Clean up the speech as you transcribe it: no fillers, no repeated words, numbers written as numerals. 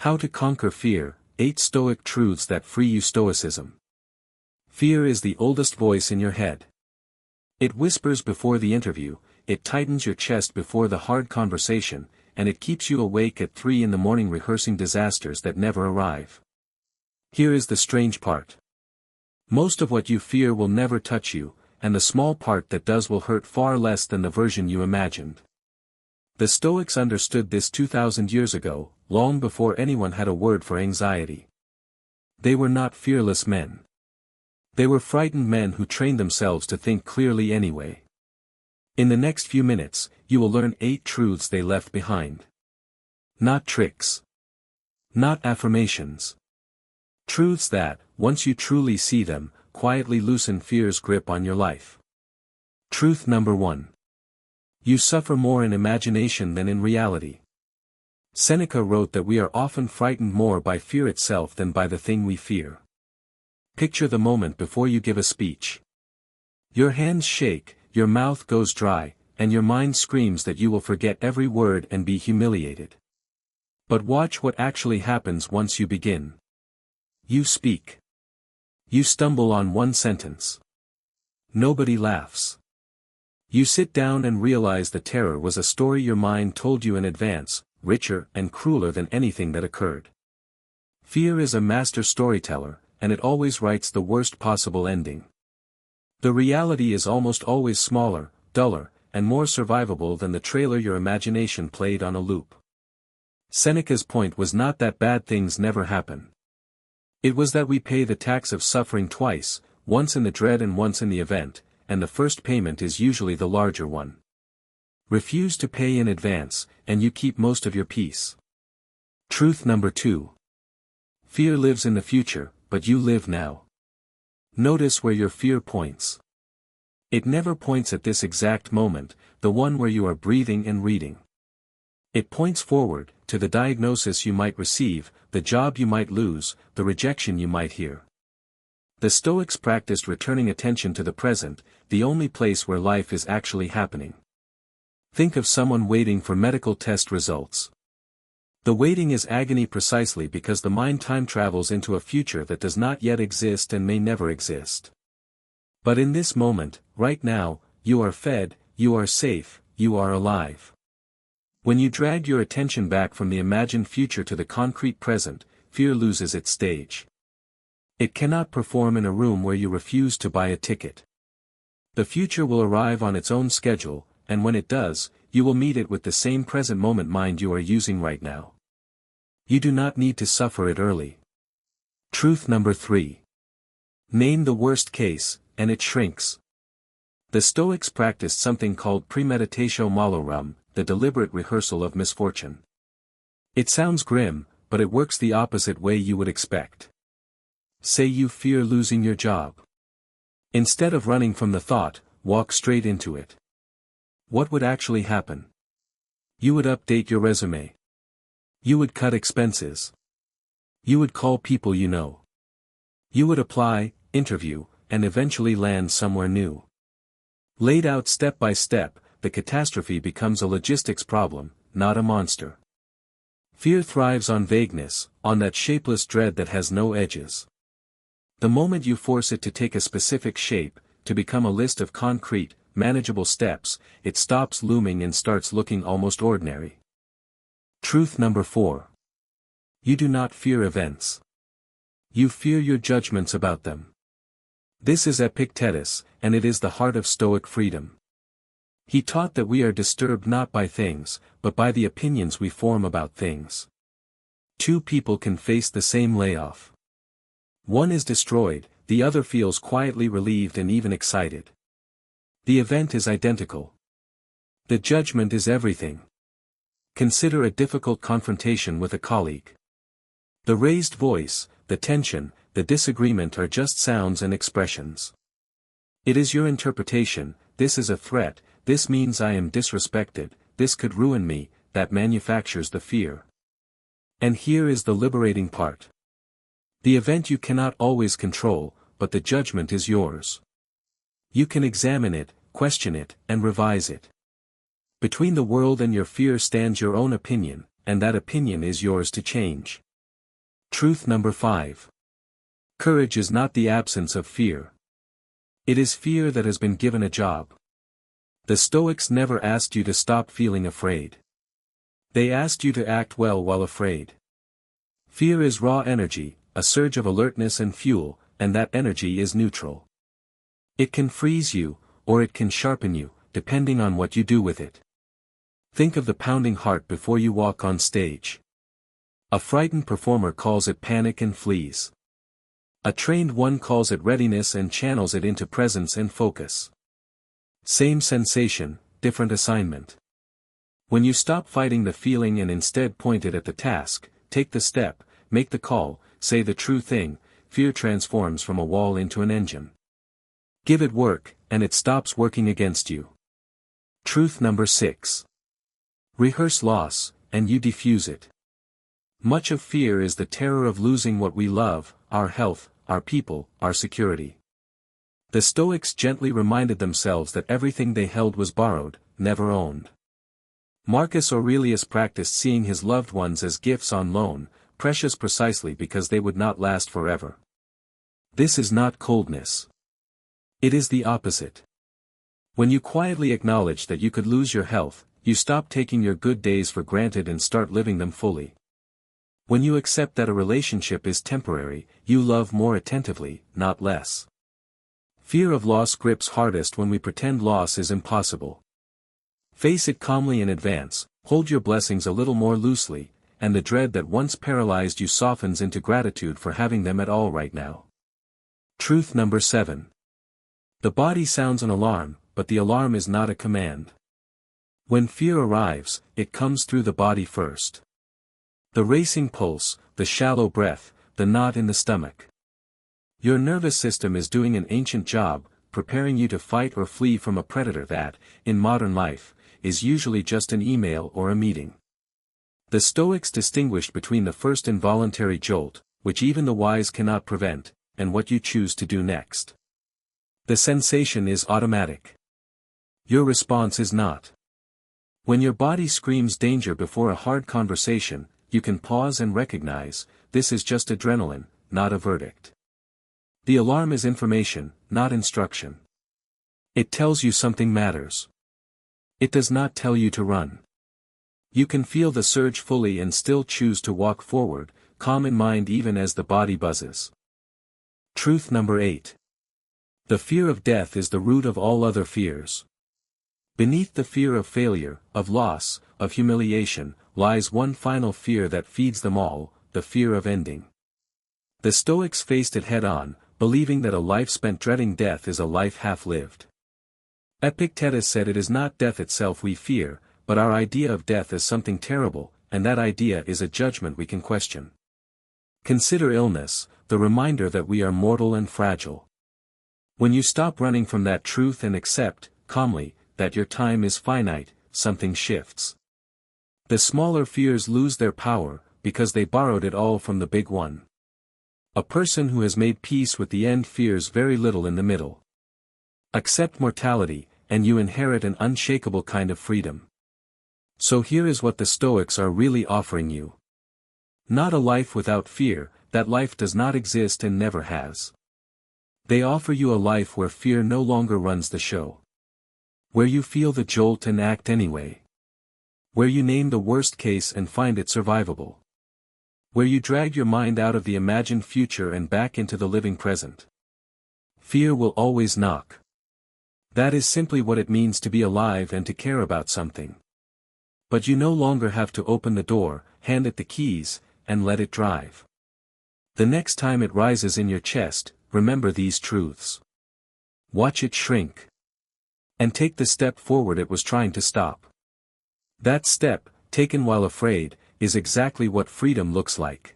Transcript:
How to Conquer Fear, 8 Stoic Truths that Free You. Stoicism. Fear is the oldest voice in your head. It whispers before the interview, it tightens your chest before the hard conversation, and it keeps you awake at 3 in the morning rehearsing disasters that never arrive. Here is the strange part. Most of what you fear will never touch you, and the small part that does will hurt far less than the version you imagined. The Stoics understood this 2,000 years ago, long before anyone had a word for anxiety. They were not fearless men. They were frightened men who trained themselves to think clearly anyway. In the next few minutes, you will learn 8 truths they left behind. Not tricks. Not affirmations. Truths that, once you truly see them, quietly loosen fear's grip on your life. Truth number 1. You suffer more in imagination than in reality. Seneca wrote that we are often frightened more by fear itself than by the thing we fear. Picture the moment before you give a speech. Your hands shake, your mouth goes dry, and your mind screams that you will forget every word and be humiliated. But watch what actually happens once you begin. You speak. You stumble on one sentence. Nobody laughs. You sit down and realize the terror was a story your mind told you in advance, richer and crueler than anything that occurred. Fear is a master storyteller, and it always writes the worst possible ending. The reality is almost always smaller, duller, and more survivable than the trailer your imagination played on a loop. Seneca's point was not that bad things never happen. It was that we pay the tax of suffering twice, once in the dread and once in the event, and the first payment is usually the larger one. Refuse to pay in advance, and you keep most of your peace. Truth number 2. Fear lives in the future, but you live now. Notice where your fear points. It never points at this exact moment, the one where you are breathing and reading. It points forward, to the diagnosis you might receive, the job you might lose, the rejection you might hear. The Stoics practiced returning attention to the present, the only place where life is actually happening. Think of someone waiting for medical test results. The waiting is agony precisely because the mind time travels into a future that does not yet exist and may never exist. But in this moment, right now, you are fed, you are safe, you are alive. When you drag your attention back from the imagined future to the concrete present, fear loses its stage. It cannot perform in a room where you refuse to buy a ticket. The future will arrive on its own schedule, and when it does, you will meet it with the same present moment mind you are using right now. You do not need to suffer it early. Truth number 3. Name the worst case, and it shrinks. The Stoics practiced something called premeditatio malorum, the deliberate rehearsal of misfortune. It sounds grim, but it works the opposite way you would expect. Say you fear losing your job. Instead of running from the thought, walk straight into it. What would actually happen? You would update your resume. You would cut expenses. You would call people you know. You would apply, interview, and eventually land somewhere new. Laid out step by step, the catastrophe becomes a logistics problem, not a monster. Fear thrives on vagueness, on that shapeless dread that has no edges. The moment you force it to take a specific shape, to become a list of concrete, manageable steps, it stops looming and starts looking almost ordinary. Truth number 4. You do not fear events. You fear your judgments about them. This is Epictetus, and it is the heart of Stoic freedom. He taught that we are disturbed not by things, but by the opinions we form about things. 2 people can face the same layoff. One is destroyed, the other feels quietly relieved and even excited. The event is identical. The judgment is everything. Consider a difficult confrontation with a colleague. The raised voice, the tension, the disagreement are just sounds and expressions. It is your interpretation, this is a threat, this means I am disrespected, this could ruin me, that manufactures the fear. And here is the liberating part. The event you cannot always control, but the judgment is yours. You can examine it, question it, and revise it. Between the world and your fear stands your own opinion, and that opinion is yours to change. Truth number 5. Courage is not the absence of fear. It is fear that has been given a job. The Stoics never asked you to stop feeling afraid. They asked you to act well while afraid. Fear is raw energy, a surge of alertness and fuel, and that energy is neutral. It can freeze you, or it can sharpen you, depending on what you do with it. Think of the pounding heart before you walk on stage. A frightened performer calls it panic and flees. A trained one calls it readiness and channels it into presence and focus. Same sensation, different assignment. When you stop fighting the feeling and instead point it at the task, take the step, make the call, say the true thing, fear transforms from a wall into an engine. Give it work, and it stops working against you. Truth number 6. Rehearse loss, and you diffuse it. Much of fear is the terror of losing what we love, our health, our people, our security. The Stoics gently reminded themselves that everything they held was borrowed, never owned. Marcus Aurelius practiced seeing his loved ones as gifts on loan, precious precisely because they would not last forever. This is not coldness. It is the opposite. When you quietly acknowledge that you could lose your health, you stop taking your good days for granted and start living them fully. When you accept that a relationship is temporary, you love more attentively, not less. Fear of loss grips hardest when we pretend loss is impossible. Face it calmly in advance, hold your blessings a little more loosely, and the dread that once paralyzed you softens into gratitude for having them at all right now. Truth number 7. The body sounds an alarm, but the alarm is not a command. When fear arrives, it comes through the body first. The racing pulse, the shallow breath, the knot in the stomach. Your nervous system is doing an ancient job, preparing you to fight or flee from a predator that, in modern life, is usually just an email or a meeting. The Stoics distinguished between the first involuntary jolt, which even the wise cannot prevent, and what you choose to do next. The sensation is automatic. Your response is not. When your body screams danger before a hard conversation, you can pause and recognize, this is just adrenaline, not a verdict. The alarm is information, not instruction. It tells you something matters. It does not tell you to run. You can feel the surge fully and still choose to walk forward, calm in mind even as the body buzzes. Truth number 8. The fear of death is the root of all other fears. Beneath the fear of failure, of loss, of humiliation, lies one final fear that feeds them all, the fear of ending. The Stoics faced it head-on, believing that a life spent dreading death is a life half-lived. Epictetus said it is not death itself we fear, but our idea of death as something terrible, and that idea is a judgment we can question. Consider illness, the reminder that we are mortal and fragile. When you stop running from that truth and accept, calmly, that your time is finite, something shifts. The smaller fears lose their power, because they borrowed it all from the big one. A person who has made peace with the end fears very little in the middle. Accept mortality, and you inherit an unshakable kind of freedom. So here is what the Stoics are really offering you. Not a life without fear, that life does not exist and never has. They offer you a life where fear no longer runs the show. Where you feel the jolt and act anyway. Where you name the worst case and find it survivable. Where you drag your mind out of the imagined future and back into the living present. Fear will always knock. That is simply what it means to be alive and to care about something. But you no longer have to open the door, hand it the keys, and let it drive. The next time it rises in your chest, remember these truths. Watch it shrink. And take the step forward it was trying to stop. That step, taken while afraid, is exactly what freedom looks like.